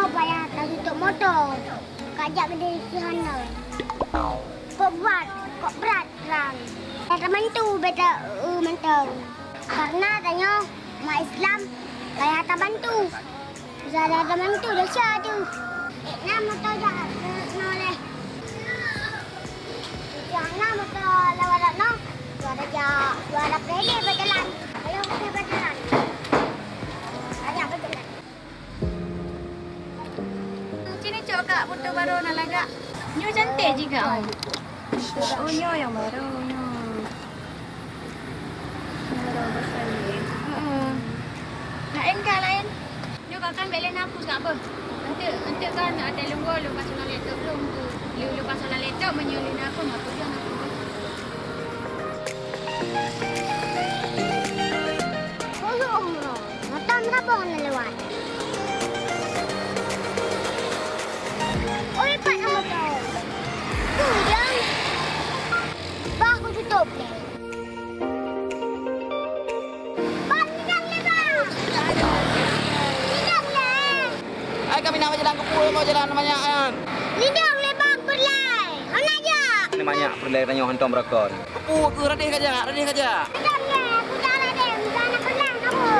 kau payah tak tutup motor. Kajak kedai sana. Kau buat, kau berat terang. Kata mentu beta mentau. Karena tanya mak Islam payah tak bantu. Zara tak bantu dah syah tu. Nak motor jahat noleh. Jangan motor lawat no. Suara pele berjalan. Ayo kita berjalan. Ada berjalan. Sini cok kak foto baru nak lagak. Nyo cantik juga. Oh nyo yang baru nyo. Baru besar ni. Lain kan lain. Nyo kan belen hapus tak apa. Nanti kan ada lu pasal laptop belum tu. Lu pasal laptop menyulin aku apa dia nak. Motor berapa orang lewat? Oh, lepas nak motor. Tu je. Bah, aku tutup ni. Bah, tidak boleh, bah. Tidak boleh. Ay, kami nak jalan ke pulau, mau jalan banyak kan? Tidak boleh, bah, berlai. Mana aja? Ini banyak perlai tanya hantam berakon. Kepu ke radih kaja, radih kaja. Tidak boleh. Aku tak ada dia. Bukan nak berlai kamu.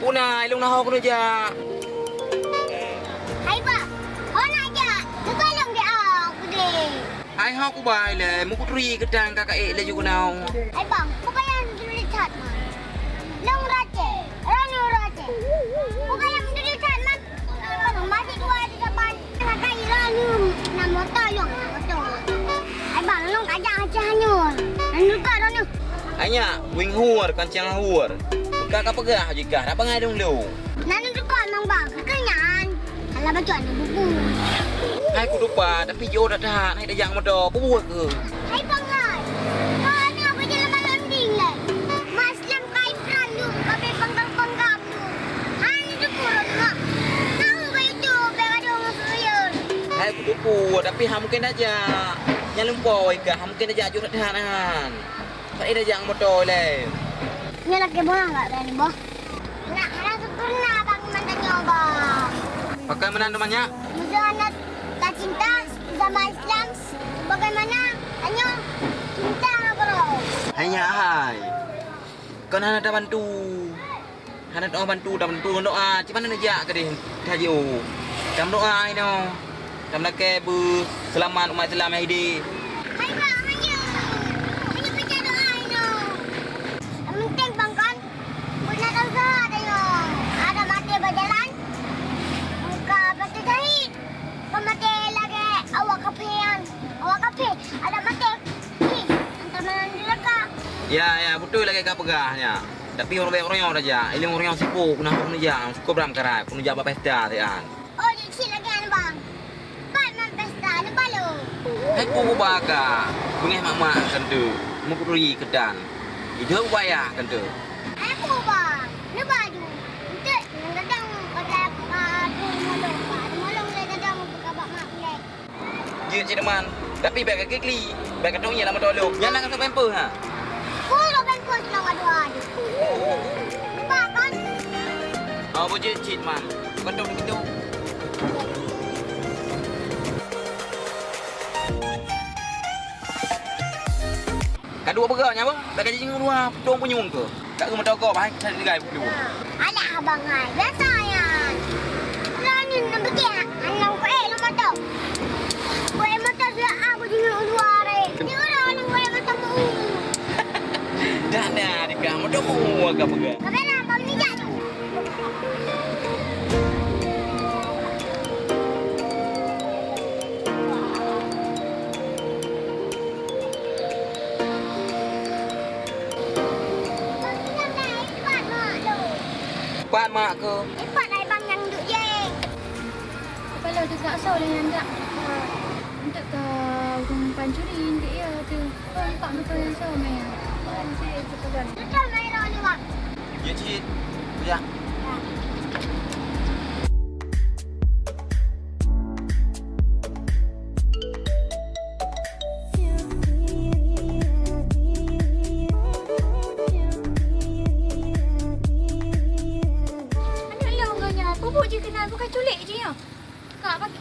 Punai, ilung nahau kuno ja. Hai, bah. Mana aja? Sekolong dia aku deh. Ai hau ku bai le, mu ku tri kedang kakak le juga nau. Hai, bang. Bukan yang tulisan, man. Long raja. Ranu raja. Bukan yang tulisan, man. Masih dua di depan. Kakak Ranu. Nak motor long. Hai, bang. Long ajak aja hanyur. Ranu kak Ranu. Hanya wing huar kancang huar. Kakak pegah jika nak pengai dong lu. Nanu dekat mang bang. Kekenyan. Alah baca ni buku. Hai ku lupa tapi jo dah dah hai dah yang motor buat ke. Hai, bang. Kau ni apa jalan malam ding lah. Maslam kai peran lu. Kabe penggang-penggang lu. Hani tu kurang nak. Tahu bayu tu. Berada orang sayur. Hai ku lupa tapi ha mungkin aja. Yang lumpoi ke ha mungkin aja jo dah dah nahan. Hai dah yang motor le. Ni lagi bohong tak berani boh? Nak harap sempurna bang mandangnya bang. Pakai mana namanya? Musuh anak tak cinta sama Islam. Bagaimana? Tanya cinta bro. Hanya hai. Kau nak ada bantu. Hana doa bantu, dah bantu doa. Cuma nak jak ke dia? Tajo. Dam doa ini. Dam lagi ber selamat umat Islam yang hidup. Hai bang, hanya baca doa ini. Yang penting bang kan, punya dosa ada ada mati berjalan. Muka mati jahit. Mati lagi awak kapian. Awak kapi ada mati. Antar mana dilaka. Ya, betul lagi kau pegahnya. Tapi orang yang saja. Ilmu orang yang sibuk, nak pun aja. Suka beram kerai, pun aja apa pesta tian. Oh, di sini lagi kan bang. Pan pesta ni balu. Hai ku baga. Bengih mak-mak kan tu. Mu kuri kedan. Ide upaya kan tu. Aku bang. Ni baju. Untuk yang datang pada aku molong. Ada molong le datang buka bak mak lek. Je cideman. Tapi bag kekli. Bag katong ialah motor lu. Jangan nak sampai pemper ha. Kulo ben pun selama dua hari. Bang kan? Oh, boleh cit man. Katong begitu. Kadua bergeraknya apa? Bagi jing dua dong punyung ke. Kak rumah toko bahai cari gai dulu. Alah abang hai. Biasa ya. Lain nak pergi. Anak ko nomor tu. Ko motor dia aku jing dua hari. Ni orang ko motor mu. Dah nah di kamu dong agak bergerak. Kamera kau ni jatuh. Pat mak ke? Cepat lah bang yang duduk je. Kepala tu tak sah dengan tak. Untuk kau kumpan curi indik ya tu. Kau nampak betul yang sah main. Saya cakap. Betul main lawan ni bang. Ya cit. Ya.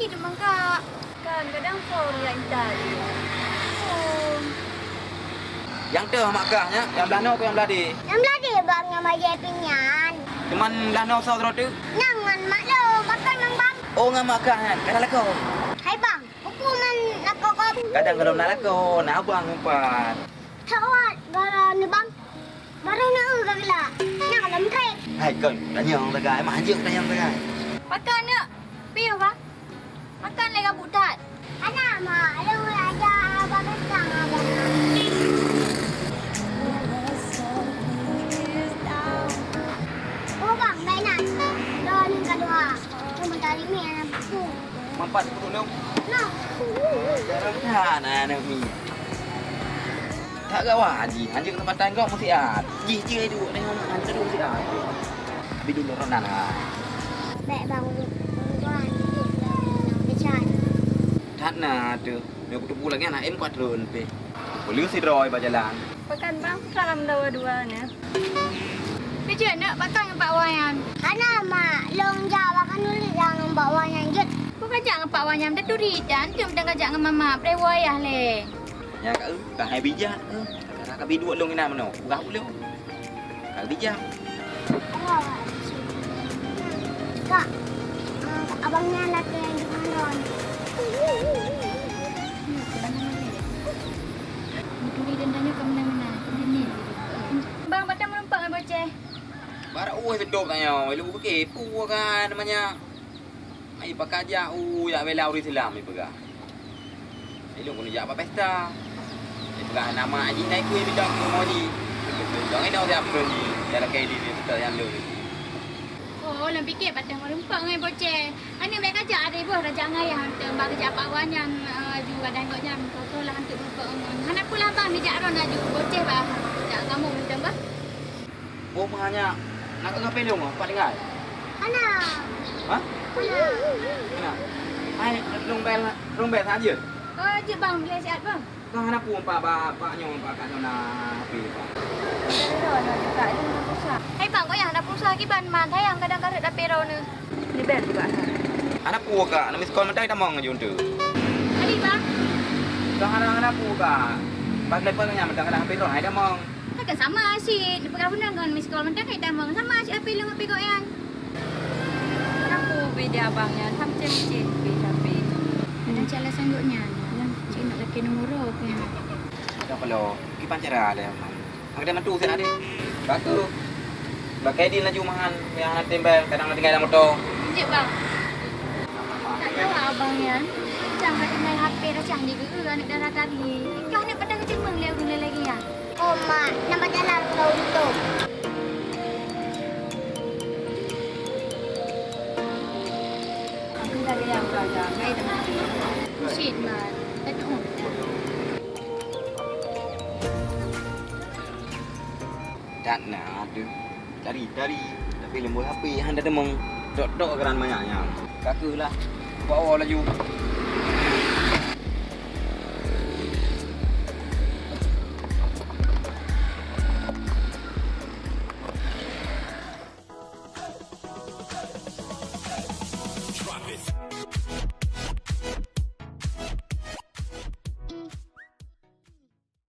lagi tu bang kak. Kan kadang phone yang tadi. Oh. Yang tu mak kahnya, yang belah no ke yang belah di? Yang beladi bang yang bayar pinyan. Cuman belah no sau terus tu. Nangan mak lo, makan mang bang. Oh ngam mak kah kan? Kadang lako. Hai bang, hukuman nak kok. Kadang kalau nak lako, nak abang umpat. Thawat bara ni bang. Baru nak gagla. Nak dalam kai. Hai kon, tanyang tagai, mak anjuk tanyang tagai. Makan nak. Piu bang. Makan lagi kabut tak. Anak mak, lu aja abang sang abang. Oh bang, dah nak. Dah ni kedua. Cuma tadi ni anak aku. Mampat pun lu. Nah. Sekarang dah nak mi. Tak gawa haji, haji ke tempatan kau mesti ada. Ji itu tengok haji tu mesti ada. Tapi dulu ronan ah. Baik bang, bukan. Bicara. Tak nak tu. Dia kutu lagi anak em kuat drone pe. Boleh si Roy berjalan. Pakan bang salam dua-dua ni. Kerja nak makan dengan Pak Wayan. Anak mak, long jawab kan dulu jangan bawa yang jut. Kau kajak dengan Pak Wayan dah turi dan tu dah kajak dengan mama. Play wayah le. Ya kak dah hai bijak ke. Kakak kabi dua long ina mano. Gak lu. Kak bijak. Kak, abangnya laki yang di mana? Turi dendanya ke mana-mana. Ini. Bang, patah melompat dengan boceh. Barak sedap tanya. Lu kepo kan namanya. Ai pakai aja ya bela uri silam ni pegah. Lu kena jak apa pesta. Ni pegah nama aji naik kuih bidang ke moji. Jangan ini orang apa ni. Jalan kayak di kita yang lu. Oh, lang fikir patah melompat dengan boceh. Ani mereka kajak ada ibu dah jangan ayah hantar bang kajak Pak Wayan juga dan kau jam kau lah hantar melompat dengan. Hana pula bang ni jak ron aju boceh bah. Jak kamu macam bah. Oh makanya nak ke ngapain lu? Pak dengar. Anak, Ha? anak. Kenapa? Hai, rong bel saja. Oh, je bang boleh sihat bang. Kau hendak pun pak nyong pak kat sana api pak. Ada nak juga ada nak pusat. Hai bang, kau yang ada pulsa ki ban man tayang kadang-kadang dah pero ni. Ni bel juga. Anak pu kak, nak miskol mentai tak mong jun tu. Hari bang. Kau hendak pu kak. Pak lepas nya mentang kadang api tu hai dah mong. Takkan sama asyik. Dia pegang benda kan miss call mentang kai tamang. Sama asyik api lu api kau yang. Aku beda abangnya, cem-cem tapi. Ada cara sanggupnya. Lah, cik nak laki nombor apa yang. Dah kalau kipan cara le. Ada mantu saya ada. Batu. Bagai di laju mahan yang nak tembel kadang tinggal dalam motor. Cik bang. Tak tahu abang yang. Jangan tinggal HP dah canggih ke anak darah kali. Kau nak petang kecemang le guna lagi ya. Oh mak, nama jalan kau itu. Aku dah yang belajar. Ngai dah. Shit man. Tak tahu. Tak nak tu. Cari. Tapi lembut HP hang dah demong. Dok-dok keran banyaknya. Kakalah. Bawa laju.